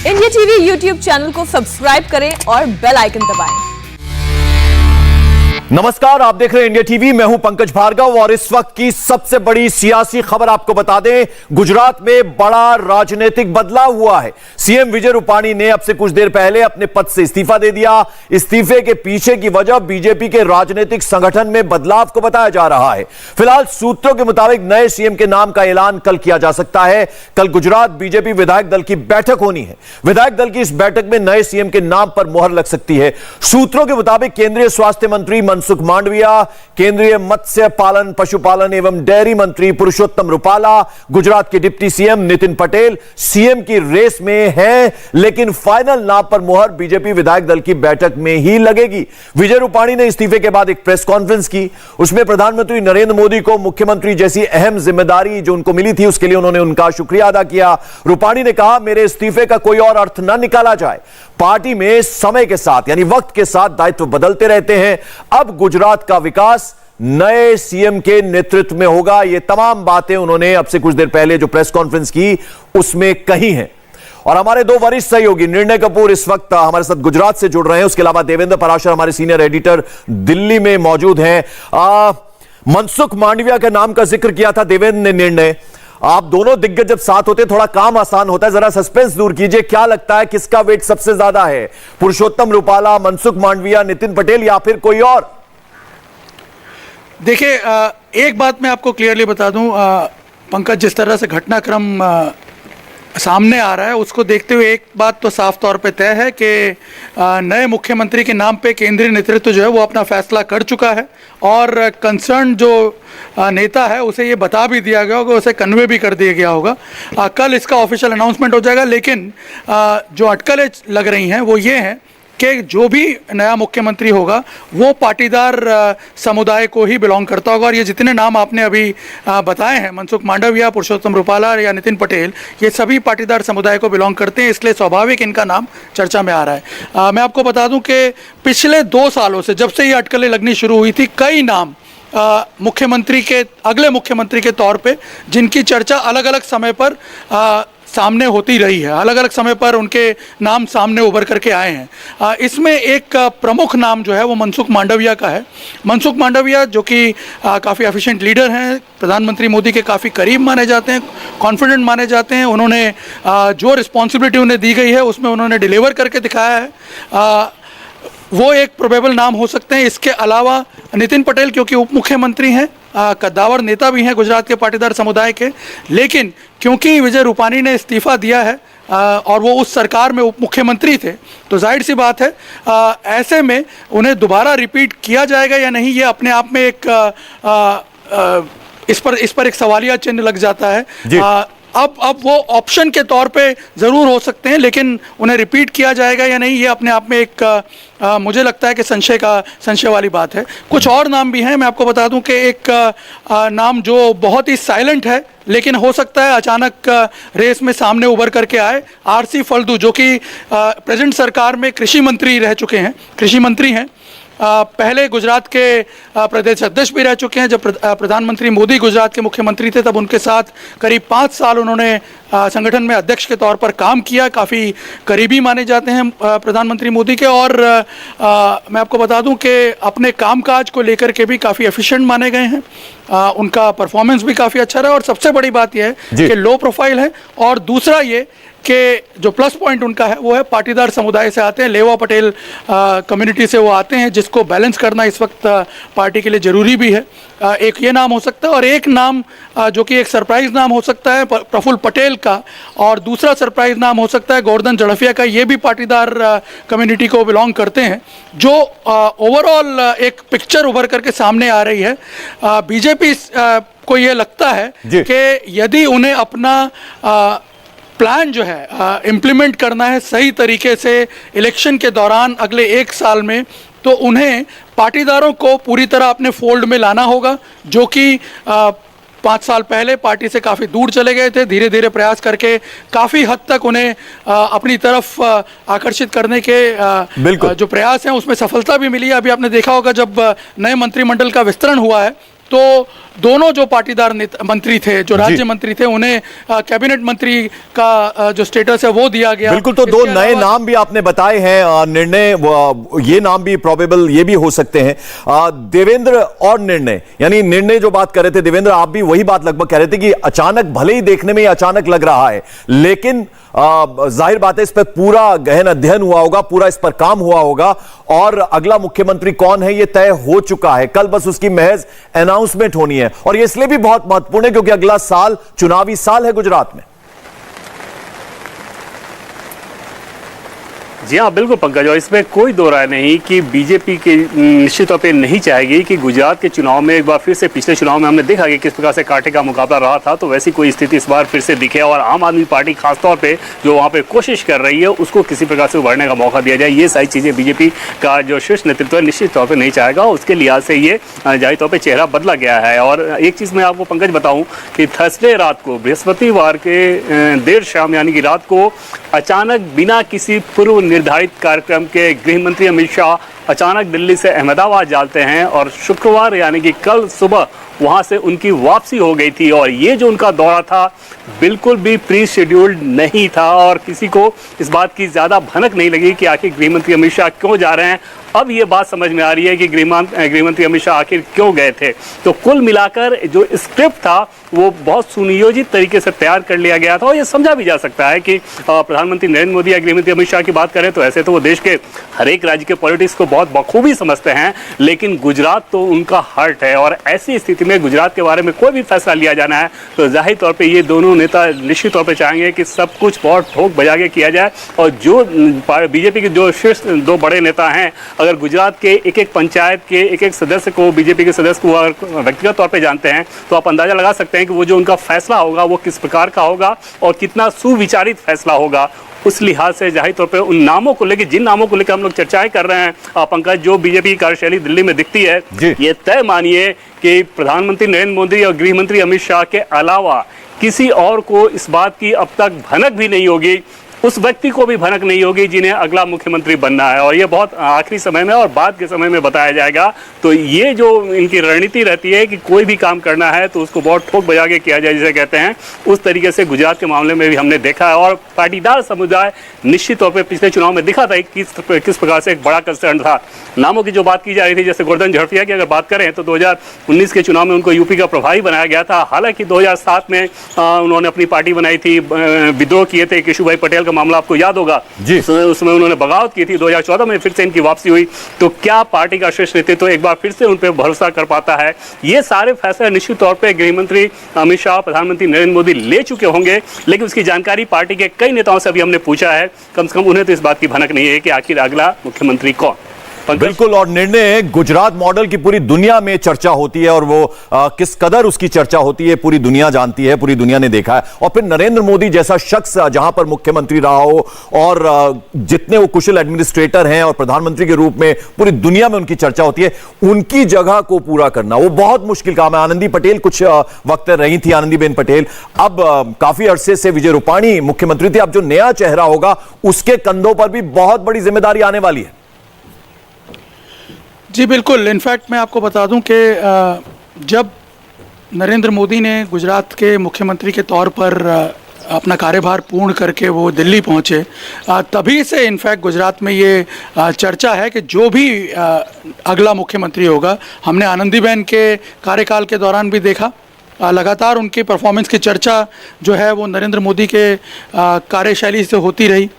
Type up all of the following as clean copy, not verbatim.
India TV YouTube channel को subscribe करें और बेल आइकन दबाएं। नमस्कार, आप देख रहे हैं इंडिया टीवी। मैं हूं पंकज भार्गव और इस वक्त की सबसे बड़ी सियासी खबर आपको बता दें, गुजरात में बड़ा राजनीतिक बदलाव हुआ है। सीएम विजय रूपाणी ने अब से कुछ देर पहले अपने पद से इस्तीफा दे दिया। इस्तीफे के पीछे की वजह बीजेपी के राजनीतिक संगठन में बदलाव को बताया जा रहा है। फिलहाल सूत्रों के मुताबिक नए सीएम के नाम का ऐलान कल किया जा सकता है। कल गुजरात बीजेपी विधायक दल की बैठक होनी है। विधायक दल की इस बैठक में नए सीएम के नाम पर मोहर लग सकती है। सूत्रों के मुताबिक केंद्रीय स्वास्थ्य मंत्री मनसुख मांडविया, केंद्रीय मत्स्य पालन पशुपालन एवं डेयरी मंत्री पुरुषोत्तम रुपाला, गुजरात के deputy CM Nitin Patel CM की रेस में हैं, लेकिन फाइनल नाम पर मोहर बीजेपी विधायक दल की बैठक में ही लगेगी। विजय रूपाणी ने इस्तीफे के बाद एक प्रेस कॉन्फ्रेंस की। उसमें प्रधानमंत्री नरेंद्र मोदी को मुख्यमंत्री जैसी अहम जिम्मेदारी जो उनको मिली थी उसके लिए उन्होंने उनका शुक्रिया अदा किया। रूपाणी ने कहा, मेरे इस्तीफे का कोई और अर्थ न निकाला जाए। पार्टी में समय के साथ यानी वक्त के साथ दायित्व बदलते रहते हैं। अब गुजरात का विकास नए सीएम के नेतृत्व में होगा। ये तमाम बातें उन्होंने अब से कुछ देर पहले जो प्रेस कॉन्फ्रेंस की उसमें कही हैं। और हमारे दो वरिष्ठ सहयोगी निर्णय कपूर इस वक्त हमारे साथ गुजरात से जुड़ रहे हैं। उसके अलावा देवेंद्र पराशर हमारे सीनियर एडिटर दिल्ली में मौजूद हैं। मनसुख मांडविया के नाम का जिक्र किया था देवेंद्र ने। निर्णय, आप दोनों दिग्गज जब साथ होते थोड़ा काम आसान होता है। जरा सस्पेंस दूर कीजिए, क्या लगता है किसका वेट सबसे ज्यादा है? पुरुषोत्तम रुपाला, मनसुख मांडविया, नितिन पटेल या फिर कोई और? देखिए, एक बात मैं आपको क्लियरली बता दूं पंकज, जिस तरह से घटनाक्रम सामने आ रहा है उसको देखते हुए एक बात तो साफ तौर पे तय है कि नए मुख्यमंत्री के नाम पे केंद्रीय नेतृत्व जो है वो अपना फैसला कर चुका है और कंसर्न जो नेता है उसे ये बता भी दिया गया होगा, उसे कन्वे भी कर दिया गया होगा। कल इसका ऑफिशियल अनाउंसमेंट हो जाएगा। लेकिन जो अटकलें लग रही हैं वो ये हैं कि जो भी नया मुख्यमंत्री होगा वो पाटीदार समुदाय को ही बिलोंग करता होगा। और ये जितने नाम आपने अभी बताए हैं, मनसुख मांडविया, पुरुषोत्तम रुपाला या नितिन पटेल, ये सभी पाटीदार समुदाय को बिलोंग करते हैं, इसलिए स्वाभाविक इनका नाम चर्चा में आ रहा है। मैं आपको बता दूं कि पिछले 2 सालों से जब से ये अटकलें लगनी शुरू हुई थी, कई नाम मुख्यमंत्री के अगले मुख्यमंत्री के तौर पे जिनकी चर्चा अलग अलग समय पर सामने होती रही है, अलग अलग समय पर उनके नाम सामने उभर करके आए हैं। इसमें एक प्रमुख नाम जो है वो मनसुख मांडविया का है। मनसुख मांडविया जो कि काफ़ी एफिशिएंट लीडर हैं, प्रधानमंत्री मोदी के काफ़ी करीब माने जाते हैं, कॉन्फिडेंट माने जाते हैं। उन्होंने जो रिस्पॉन्सिबिलिटी उन्हें दी गई है उसमें उन्होंने डिलीवर करके दिखाया है। वो एक प्रोबेबल नाम हो सकते हैं। इसके अलावा नितिन पटेल, क्योंकि उप मुख्यमंत्री हैं, कद्दावर नेता भी हैं गुजरात के पाटीदार समुदाय के, लेकिन क्योंकि विजय रूपाणी ने इस्तीफा दिया है और वो उस सरकार में उप मुख्यमंत्री थे, तो जाहिर सी बात है ऐसे में उन्हें दोबारा रिपीट किया जाएगा या नहीं, ये अपने आप में एक इस पर एक सवालिया चिन्ह लग जाता है। अब वो ऑप्शन के तौर पे ज़रूर हो सकते हैं, लेकिन उन्हें रिपीट किया जाएगा या नहीं, ये अपने आप में एक मुझे लगता है कि संशय वाली बात है। कुछ और नाम भी हैं। मैं आपको बता दूं कि एक नाम जो बहुत ही साइलेंट है लेकिन हो सकता है अचानक रेस में सामने उभर करके आए, आरसी फल्दू, जो कि प्रेजेंट सरकार में कृषि मंत्री रह चुके हैं, कृषि मंत्री हैं। पहले गुजरात के प्रदेश अध्यक्ष भी रह चुके हैं। जब प्रधानमंत्री मोदी गुजरात के मुख्यमंत्री थे तब उनके साथ करीब 5 साल उन्होंने संगठन में अध्यक्ष के तौर पर काम किया, काफ़ी करीबी माने जाते हैं प्रधानमंत्री मोदी के। और मैं आपको बता दूं कि अपने कामकाज को लेकर के भी काफ़ी एफिशिएंट माने गए हैं। उनका परफॉर्मेंस भी काफ़ी अच्छा रहा और सबसे बड़ी बात यह है कि लो प्रोफाइल है। और दूसरा ये कि जो प्लस पॉइंट उनका है वो है पाटीदार समुदाय से आते हैं, लेवा पटेल कम्युनिटी से वो आते हैं, जिसको बैलेंस करना इस वक्त पार्टी के लिए ज़रूरी भी है। एक ये नाम हो सकता है और एक नाम जो कि एक सरप्राइज नाम हो सकता है प्रफुल्ल पटेल का, और दूसरा सरप्राइज नाम हो सकता है गोवर्धन झड़फिया का। ये भी पाटीदार कम्युनिटी को बिलोंग करते हैं। जो ओवरऑल एक पिक्चर उभर करके सामने आ रही है, बीजेपी को ये लगता है कि यदि उन्हें अपना प्लान जो है इम्प्लीमेंट करना है सही तरीके से इलेक्शन के दौरान अगले 1 साल में, तो उन्हें पाटीदारों को पूरी तरह अपने फोल्ड में लाना होगा, जो कि 5 साल पहले पार्टी से काफ़ी दूर चले गए थे। धीरे धीरे प्रयास करके काफ़ी हद तक उन्हें अपनी तरफ आकर्षित करने के जो प्रयास हैं उसमें सफलता भी मिली है। अभी आपने देखा होगा जब नए मंत्रिमंडल का विस्तरण हुआ है तो दोनों जो पाटीदार मंत्री थे, जो राज्य मंत्री थे, उन्हें कैबिनेट मंत्री का जो स्टेटस है वो दिया गया। बिल्कुल, तो दो नए नाम भी आपने बताए हैं, निर्णय ये नाम भी प्रोबेबल ये भी हो सकते हैं, देवेंद्र और निर्णय, यानी निर्णय जो बात कर रहे थे देवेंद्र, आप भी वही बात लगभग कह रहे थे कि अचानक, भले ही देखने में अचानक लग रहा है, लेकिन जाहिर बात है इस पर पूरा गहन अध्ययन हुआ होगा, पूरा इस पर काम हुआ होगा और अगला मुख्यमंत्री कौन है यह तय हो चुका है। कल बस उसकी महज अनाउंसमेंट होनी है और यह इसलिए भी बहुत महत्वपूर्ण है क्योंकि अगला साल चुनावी साल है गुजरात में। जी हाँ, बिल्कुल पंकज, और इसमें कोई दो राय नहीं कि बीजेपी की निश्चित तौर पे नहीं चाहेगी कि गुजरात के चुनाव में एक बार फिर से, पिछले चुनाव में हमने देखा कि किस प्रकार से कांटे का मुकाबला रहा था, तो वैसी कोई स्थिति इस बार फिर से दिखे और आम आदमी पार्टी खासतौर पे जो वहाँ पे कोशिश कर रही है उसको किसी प्रकार से उभरने का मौका दिया जाए। ये सारी चीज़ें बीजेपी का जो शीर्ष नेतृत्व है निश्चित तौर पर नहीं चाहेगा, उसके लिहाज से ये जाहिर तौर पर चेहरा बदला गया है। और एक चीज़ मैं आपको पंकज बताऊँ कि थर्सडे रात को, बृहस्पतिवार के देर शाम यानी कि रात को अचानक बिना किसी पूर्व निर्धारित कार्यक्रम के गृह मंत्री अमित शाह अचानक दिल्ली से अहमदाबाद जाते हैं और शुक्रवार यानी कि कल सुबह वहां से उनकी वापसी हो गई थी। और ये जो उनका दौरा था बिल्कुल भी प्री शेड्यूल्ड नहीं था और किसी को इस बात की ज़्यादा भनक नहीं लगी कि आखिर गृह मंत्री अमित शाह क्यों जा रहे हैं। अब ये बात समझ में आ रही है कि गृह मंत्री अमित शाह आखिर क्यों गए थे। तो कुल मिलाकर जो स्क्रिप्ट था वो बहुत सुनियोजित तरीके से तैयार कर लिया गया था और ये समझा भी जा सकता है कि प्रधानमंत्री नरेंद्र मोदी या गृह मंत्री अमित शाह की बात करें तो ऐसे तो वो देश के हर एक राज्य के पॉलिटिक्स को बहुत बखूबी समझते हैं, लेकिन गुजरात तो उनका हार्ट है और ऐसी स्थिति में गुजरात के बारे में कोई भी फैसला लिया जाना है तो जाहिर तौर पर ये दोनों नेता निश्चित तौर पर चाहेंगे कि सब कुछ बहुत ठोक बजा के किया जाए। और जो बीजेपी के जो शीर्ष दो बड़े नेता हैं, अगर गुजरात के एक एक पंचायत के एक एक सदस्य को, बीजेपी के सदस्य को अगर व्यक्तिगत तौर पे जानते हैं तो आप अंदाजा लगा सकते हैं कि वो जो उनका फैसला होगा वो किस प्रकार का होगा और कितना सुविचारित फैसला होगा। उस लिहाज से जाहिर तौर पे उन नामों को लेकर, जिन नामों को लेकर हम लोग चर्चाएं कर रहे हैं पंकज, जो बीजेपी की कार्यशैली दिल्ली में दिखती है, ये तय मानिए कि प्रधानमंत्री नरेंद्र मोदी और गृह मंत्री अमित शाह के अलावा किसी और को इस बात की अब तक भनक भी नहीं होगी, उस व्यक्ति को भी भनक नहीं होगी जिन्हें अगला मुख्यमंत्री बनना है। और ये बहुत आखिरी समय में और बाद के समय में बताया जाएगा। तो ये जो इनकी रणनीति रहती है कि कोई भी काम करना है तो उसको बहुत ठोक बजा के किया जाए जिसे कहते हैं, उस तरीके से गुजरात के मामले में भी हमने देखा है। और पाटीदार समुदाय निश्चित तौर पर पिछले चुनाव में दिखा था किस प्रकार से एक बड़ा कंसर्न था। नामों की जो बात की जा रही थी, जैसे गोवर्धन झड़फिया की अगर बात करें तो 2019 के चुनाव में उनको यूपी का प्रभारी बनाया गया था। हालांकि 2007 में उन्होंने अपनी पार्टी बनाई थी, विद्रोह किए थे, केशुभाई पटेल मामला आपको याद होगा जी, उसमें उन्होंने बगावत की थी। 2014 में फिर से इनकी वापसी हुई। तो क्या पार्टी का शीर्ष नेतृत्व एक बार फिर से उन पर भरोसा कर पाता है? ये सारे फैसले निश्चित तौर पे गृह मंत्री अमित शाह, प्रधानमंत्री नरेंद्र मोदी ले चुके होंगे, लेकिन उसकी जानकारी पार्टी के कई नेताओं से अभी हमने पूछा है, कम से कम उन्हें तो इस बात की भनक नहीं है कि आखिर अगला मुख्यमंत्री कौन। बिल्कुल, और निर्णय गुजरात मॉडल की पूरी दुनिया में चर्चा होती है और वो किस कदर उसकी चर्चा होती है पूरी दुनिया जानती है, पूरी दुनिया ने देखा है। और फिर नरेंद्र मोदी जैसा शख्स जहां पर मुख्यमंत्री रहा हो और जितने वो कुशल एडमिनिस्ट्रेटर हैं और प्रधानमंत्री के रूप में पूरी दुनिया में उनकी चर्चा होती है, उनकी जगह को पूरा करना वो बहुत मुश्किल काम है। आनंदी पटेल कुछ वक्त रही थी, आनंदीबेन पटेल, अब काफी अरसे से विजय रूपाणी मुख्यमंत्री थे। अब जो नया चेहरा होगा उसके कंधों पर भी बहुत बड़ी जिम्मेदारी आने वाली है। जी बिल्कुल, इनफैक्ट मैं आपको बता दूं कि जब नरेंद्र मोदी ने गुजरात के मुख्यमंत्री के तौर पर अपना कार्यभार पूर्ण करके वो दिल्ली पहुंचे, तभी से इनफैक्ट गुजरात में ये चर्चा है कि जो भी अगला मुख्यमंत्री होगा, हमने आनंदीबेन के कार्यकाल के दौरान भी देखा, लगातार उनकी परफॉर्मेंस की चर्चा जो है वो नरेंद्र मोदी के कार्यशैली से होती रही।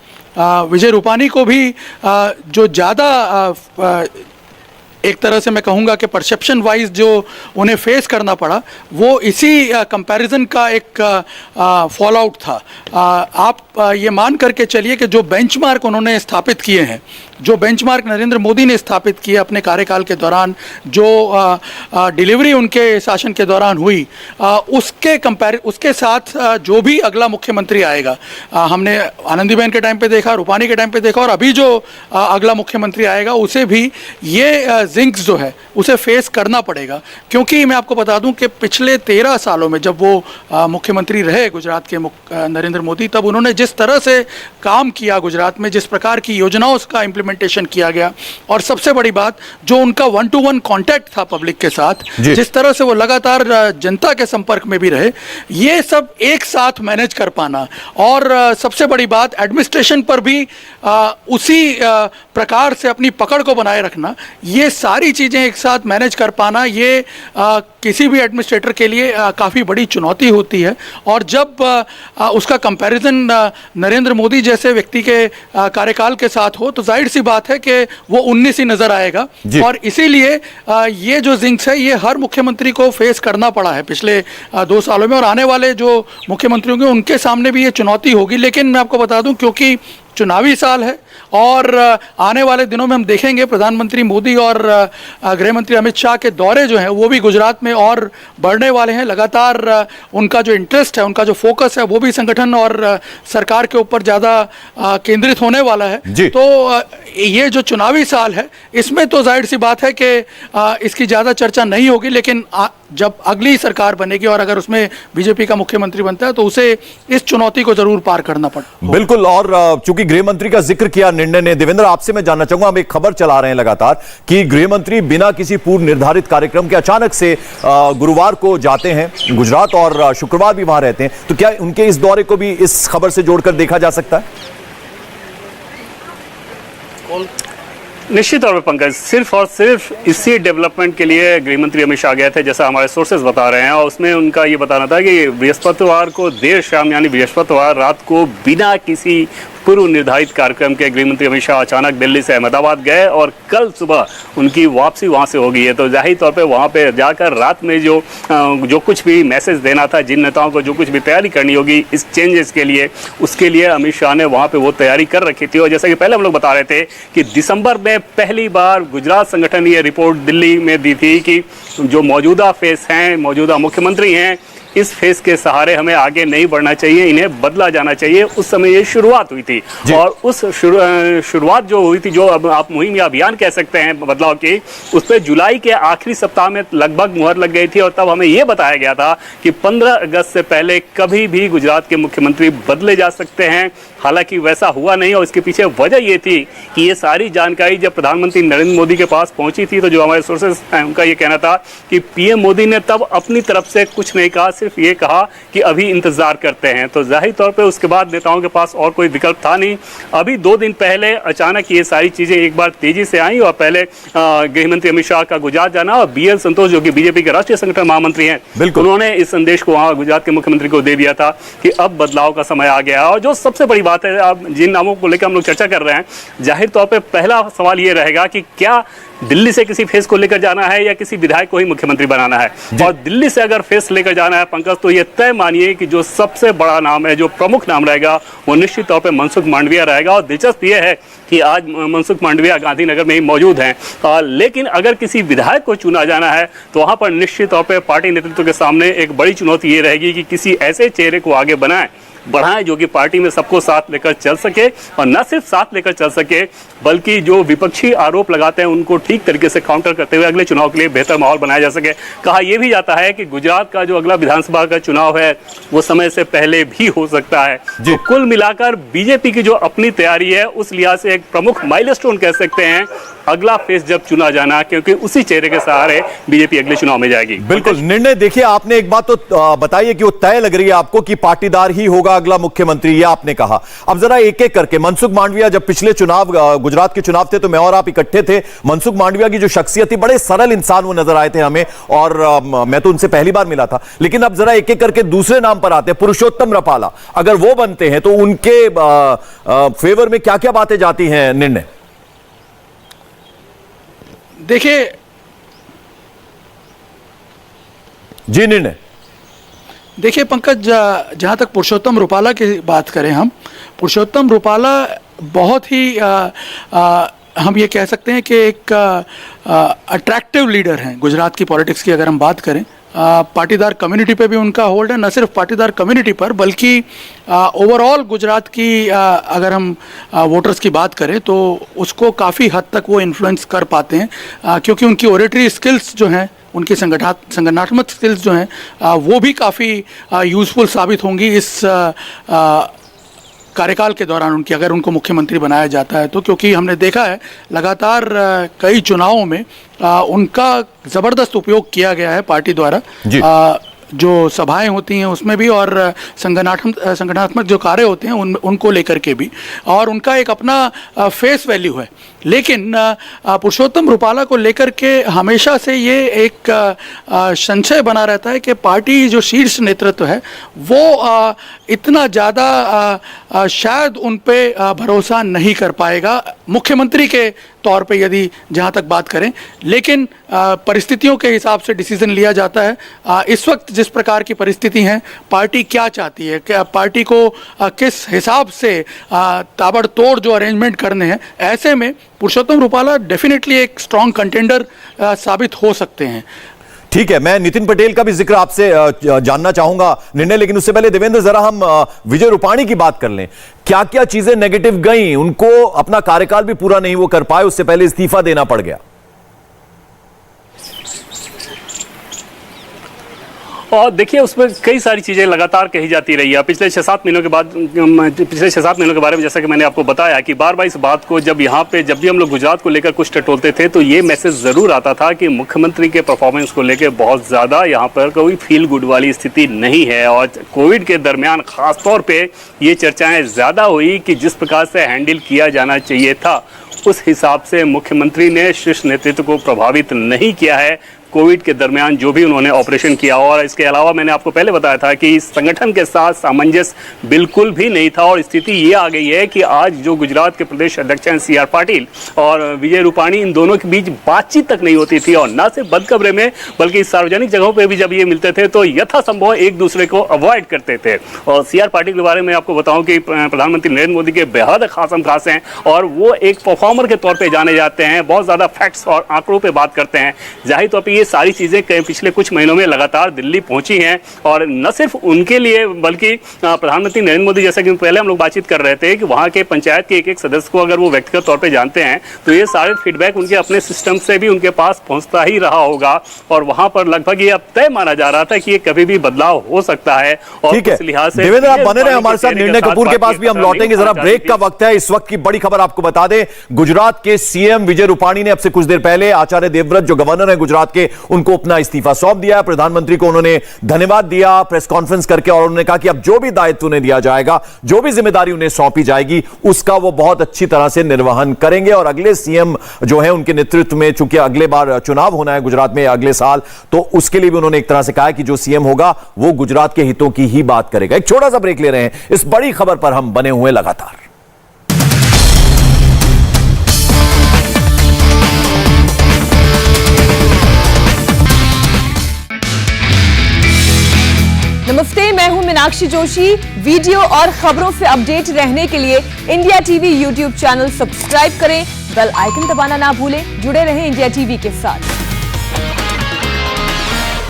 विजय रूपाणी को भी जो ज़्यादा एक तरह से मैं कहूँगा कि परसेप्शन वाइज जो उन्हें फेस करना पड़ा वो इसी कंपैरिजन का एक फॉल आउट था। आप ये मान करके चलिए कि जो बेंचमार्क उन्होंने स्थापित किए हैं, जो बेंचमार्क नरेंद्र मोदी ने स्थापित किए अपने कार्यकाल के दौरान, जो डिलीवरी उनके शासन के दौरान हुई, उसके साथ जो भी अगला मुख्यमंत्री आएगा, हमने आनंदीबेन के टाइम पे देखा, रूपाणी के टाइम पे देखा और अभी जो अगला मुख्यमंत्री आएगा उसे भी ये जिंक्स जो है उसे फेस करना पड़ेगा, क्योंकि मैं आपको बता दूं कि पिछले 13 सालों में जब वो मुख्यमंत्री रहे गुजरात के नरेंद्र मोदी, तब उन्होंने जिस तरह से काम किया गुजरात में, जिस प्रकार की योजनाओं का इम्प्लीमेंटेशन किया गया, और सबसे बड़ी बात जो उनका 1-to-1 कांटेक्ट था पब्लिक के साथ, जिस तरह से वो लगातार जनता के संपर्क में भी रहे, ये सब एक साथ मैनेज कर पाना, और सबसे बड़ी बात एडमिनिस्ट्रेशन पर भी उसी प्रकार से अपनी पकड़ को बनाए रखना, ये सारी चीज़ें एक साथ मैनेज कर पाना, ये किसी भी एडमिनिस्ट्रेटर के लिए काफ़ी बड़ी चुनौती होती है। और जब उसका कंपैरिजन नरेंद्र मोदी जैसे व्यक्ति के कार्यकाल के साथ हो, तो जाहिर सी बात है कि वो 19 ही नज़र आएगा, और इसीलिए ये जो जिंक्स है ये हर मुख्यमंत्री को फेस करना पड़ा है पिछले 2 सालों में, और आने वाले जो मुख्यमंत्री होंगे उनके सामने भी ये चुनौती होगी। लेकिन मैं आपको बता दूं, क्योंकि चुनावी साल है और आने वाले दिनों में हम देखेंगे प्रधानमंत्री मोदी और गृह मंत्री अमित शाह के दौरे जो हैं वो भी गुजरात में और बढ़ने वाले हैं। लगातार उनका जो इंटरेस्ट है, उनका जो फोकस है, वो भी संगठन और सरकार के ऊपर ज़्यादा केंद्रित होने वाला है। तो ये जो चुनावी साल है इसमें तो जाहिर सी बात है कि इसकी ज़्यादा चर्चा नहीं होगी, लेकिन जब अगली सरकार बनेगी और अगर उसमें बीजेपी का मुख्यमंत्री बनता है तो उसे इस चुनौती को जरूर पार करना पड़ेगा। बिल्कुल। और चूंकि गृह मंत्री का जिक्र किया निर्णय ने, देवेंद्र आपसे मैं जानना चाहूंगा, हम एक खबर चला रहे हैं लगातार कि गृह मंत्री बिना किसी पूर्व निर्धारित कार्यक्रम के अचानक से गुरुवार को जाते हैं गुजरात और शुक्रवार भी वहां रहते हैं, तो क्या उनके इस दौरे को भी इस खबर से जोड़कर देखा जा सकता है? निश्चित तौर पर पंकज, सिर्फ और सिर्फ इसी डेवलपमेंट के लिए गृह मंत्री अमित शाह गए थे, जैसा हमारे सोर्सेज बता रहे हैं, और उसमें उनका ये बताना था कि बृहस्पतिवार को देर शाम यानी बृहस्पतिवार रात को बिना किसी पूर्व निर्धारित कार्यक्रम के गृह मंत्री अमित शाह अचानक दिल्ली से अहमदाबाद गए और कल सुबह उनकी वापसी वहां से हो गई है। तो जाहिर तौर पे वहां पे जाकर रात में जो कुछ भी मैसेज देना था, जिन नेताओं को जो कुछ भी तैयारी करनी होगी इस चेंजेस के लिए, उसके लिए अमित शाह ने वहां पे वो तैयारी कर रखी थी। और जैसा कि पहले हम लोग बता रहे थे कि दिसंबर में पहली बार गुजरात संगठन ये रिपोर्ट दिल्ली में दी थी कि जो मौजूदा फेस हैं, मौजूदा मुख्यमंत्री हैं, इस फेस के सहारे हमें आगे नहीं बढ़ना चाहिए, इन्हें बदला जाना चाहिए। उस समय ये शुरुआत हुई थी, और उस शुरुआत जो हुई थी, जो अब आप मुहिम या अभियान कह सकते हैं बदलाव की, उस पर जुलाई के आखिरी सप्ताह में लगभग मुहर लग गई थी। और तब हमें यह बताया गया था कि 15 अगस्त से पहले कभी भी गुजरात के मुख्यमंत्री बदले जा सकते हैं। हालांकि वैसा हुआ नहीं, और इसके पीछे वजह ये थी कि ये सारी जानकारी जब प्रधानमंत्री नरेंद्र मोदी के पास पहुंची थी, तो जो हमारे सोर्सेज हैं उनका ये कहना था कि पीएम मोदी ने तब अपनी तरफ से कुछ नहीं कहा, सिर्फ ये कहा कि अभी इंतजार करते हैं। तो जाहिर तौर पे उसके बाद नेताओं के पास और कोई विकल्प था नहीं। अभी 2 दिन पहले अचानक ये सारी चीजें एक बार तेजी से आई, और पहले गृह मंत्री अमित शाह का गुजरात जाना, और बीएल संतोष जो कि बीजेपी के राष्ट्रीय संगठन महामंत्री हैं, उन्होंने इस संदेश को वहां गुजरात के मुख्यमंत्री को दे दिया था कि अब बदलाव का समय आ गया। और जो सबसे बड़ी बात है, अब जिन नामों को लेकर हम लोग चर्चा कर रहे हैं, जाहिर तौर पे पहला सवाल ये रहेगा कि क्या दिल्ली से किसी फेस को लेकर जाना है या किसी विधायक को ही मुख्यमंत्री बनाना है। और दिल्ली से अगर फेस लेकर जाना है पंकज, तो ये तय मानिए कि जो सबसे बड़ा नाम है, जो प्रमुख नाम रहेगा, वो निश्चित तौर पे मनसुख मांडविया रहेगा। और दिलचस्प ये है कि आज मनसुख मांडविया गांधीनगर में ही मौजूद हैं, लेकिन अगर किसी विधायक को चुना जाना है तो वहां पर निश्चित तौर पर पार्टी नेतृत्व के सामने एक बड़ी चुनौती ये रहेगी कि किसी ऐसे चेहरे को आगे बढ़ाएं जो कि पार्टी में सबको साथ लेकर चल सके, और न सिर्फ साथ लेकर चल सके बल्कि जो विपक्षी आरोप लगाते हैं उनको ठीक तरीके से काउंटर करते हुए अगले चुनाव के लिए बेहतर माहौल बनाया जा सके। कहा यह भी जाता है कि गुजरात का जो अगला विधानसभा का चुनाव है वो समय से पहले भी हो सकता है। तो कुल मिलाकर बीजेपी की जो अपनी तैयारी है उस लिहाज से एक प्रमुख माइलस्टोन कह सकते हैं अगला फेस जब चुना जाना, क्योंकि उसी चेहरे के सहारे बीजेपी अगले चुनाव में जाएगी। बिल्कुल। निर्णय देखिए, आपने एक बात तो बताइए कि वो तय लग रही है आपको कि पाटीदार ही होगा अगला मुख्यमंत्री, ये आपने कहा। अब जरा एक एक करके, मनसुख मांडविया, जब पिछले चुनाव गुजरात के चुनाव थे तो मैं और आप इकट्ठे थे, मनसुख मांडविया की जो शख्सियत थी, बड़े सरल इंसान वो नजर आए थे हमें, और मैं तो उनसे पहली बार मिला था। लेकिन अब जरा एक एक करके दूसरे नाम पर आते हैं, पुरुषोत्तम रपाला, अगर वो बनते हैं तो उनके फेवर में क्या क्या बातें जाती हैं निर्णय? देखिए जी, निर्णय देखिए पंकज, जहाँ तक पुरुषोत्तम रूपाला की बात करें, हम पुरुषोत्तम रूपाला बहुत ही हम ये कह सकते हैं कि एक अट्रैक्टिव लीडर हैं गुजरात की पॉलिटिक्स की अगर हम बात करें। पाटीदार कम्युनिटी पे भी उनका होल्ड है, न सिर्फ पाटीदार कम्युनिटी पर बल्कि ओवरऑल गुजरात की अगर हम वोटर्स की बात करें तो उसको काफ़ी हद तक वो इन्फ्लुएंस कर पाते हैं, क्योंकि उनकी ओरेटरी स्किल्स जो हैं, उनकी संगठनात्मक स्किल्स जो हैं वो भी काफ़ी यूज़फुल साबित होंगी इस कार्यकाल के दौरान उनकी, अगर उनको मुख्यमंत्री बनाया जाता है तो। क्योंकि हमने देखा है लगातार कई चुनावों में उनका ज़बरदस्त उपयोग किया गया है पार्टी द्वारा, जो सभाएं होती हैं उसमें भी और संगठनात्मक जो कार्य होते हैं उनको लेकर के भी, और उनका एक अपना फेस वैल्यू है। लेकिन पुरुषोत्तम रुपाला को लेकर के हमेशा से ये एक संशय बना रहता है कि पार्टी जो शीर्ष नेतृत्व है वो इतना ज़्यादा शायद उन पे भरोसा नहीं कर पाएगा मुख्यमंत्री के तौर पे, यदि जहाँ तक बात करें। लेकिन परिस्थितियों के हिसाब से डिसीजन लिया जाता है। इस वक्त जिस प्रकार की परिस्थिति है, पार्टी क्या चाहती है, क्या पार्टी को किस हिसाब से ताबड़तोड़ जो अरेंजमेंट करने हैं, ऐसे में पुरुषोत्तम रुपाला डेफिनेटली एक स्ट्रॉन्ग कंटेंडर साबित हो सकते हैं। ठीक है, मैं नितिन पटेल का भी जिक्र आपसे जानना चाहूंगा निर्णय, लेकिन उससे पहले देवेंद्र जरा हम विजय रूपाणी की बात कर लें। क्या क्या चीजें नेगेटिव गई, उनको अपना कार्यकाल भी पूरा नहीं वो कर पाए, उससे पहले इस्तीफा देना पड़ गया? और देखिए उसमें कई सारी चीज़ें लगातार कही जाती रही है। पिछले 6-7 महीनों के बाद, पिछले 6-7 महीनों के बारे में जैसा कि मैंने आपको बताया कि बार बार इस बात को जब भी हम लोग गुजरात को लेकर कुछ टटोलते थे तो ये मैसेज ज़रूर आता था कि मुख्यमंत्री के परफॉर्मेंस को लेकर बहुत ज़्यादा यहाँ पर कोई फील गुड वाली स्थिति नहीं है। और कोविड के दरमियान ख़ास तौर पर ये चर्चाएँ ज़्यादा हुई कि जिस प्रकार से हैंडल किया जाना चाहिए था उस हिसाब से मुख्यमंत्री ने शीर्ष नेतृत्व को प्रभावित नहीं किया है कोविड के दरमियान जो भी उन्होंने ऑपरेशन किया। और इसके अलावा मैंने आपको पहले बताया था कि इस संगठन के साथ सामंजस्य बिल्कुल भी नहीं था। और स्थिति ये आ गई है कि आज जो गुजरात के प्रदेश अध्यक्ष हैं CR पाटिल और विजय रूपाणी, इन दोनों के बीच बातचीत तक नहीं होती थी। और न सिर्फ बदकबरे में बल्कि सार्वजनिक जगहों पर भी जब ये मिलते थे तो यथासंभव एक दूसरे को अवॉइड करते थे। और CR पाटिल के बारे में आपको बताऊं कि प्रधानमंत्री नरेंद्र मोदी के बेहद खासम खास हैं और वो एक परफॉर्मर के तौर पर जाने जाते हैं, बहुत ज़्यादा फैक्ट्स और आंकड़ों पर बात करते हैं। जाहिर तौर पर ये सारी चीज़ें पिछले कुछ महीनों में लगातार दिल्ली पहुंची हैं। और न सिर्फ उनके लिए बल्कि प्रधानमंत्री नरेंद्र मोदी, जैसा कि पहले हम लोग बातचीत कर रहे थे कि वहां के पंचायत के एक सदस्य को अगर वो व्यक्तिगत तौर पे जानते हैं तो ये सारे फीडबैक उनके अपने सिस्टम से भी उनके पास पहुंचता ही रहा होगा। और वहां पर लगभग ये अब तय माना जा रहा था कि ये कभी भी बदलाव हो सकता है। और इस लिहाज से देवेंद्र आप बने रहे हमारे साथ, निर्णय कपूर के पास भी हम लौटेंगे, जरा ब्रेक का वक्त है। इस वक्त की बड़ी खबर आपको बता दें, गुजरात के CM विजय रूपाणी ने अब से कुछ देर पहले आचार्य देवव्रत जो गवर्नर है गुजरात के, उनको अपना इस्तीफा सौंप दिया। प्रधानमंत्री को उन्होंने धन्यवाद दिया प्रेस कॉन्फ्रेंस करके और उन्होंने कहा कि अब जो भी दायित्व उन्हें दिया जाएगा, जो भी जिम्मेदारी उन्हें सौंपी जाएगी, उसका वो बहुत अच्छी तरह से निर्वहन करेंगे। और अगले CM जो है उनके नेतृत्व में, चूंकि अगले बार चुनाव होना है गुजरात में अगले साल, तो उसके लिए भी उन्होंने एक तरह से कहा कि जो CM होगा वो गुजरात के हितों की ही बात करेगा। एक छोटा सा ब्रेक ले रहे हैं, इस बड़ी खबर पर हम बने हुए लगातार। नमस्ते, मैं हूं मीनाक्षी जोशी। वीडियो और खबरों से अपडेट रहने के लिए India TV YouTube channel subscribe करें, बेल आइकन दबाना ना भूलें। जुड़े रहें इंडिया टीवी के साथ।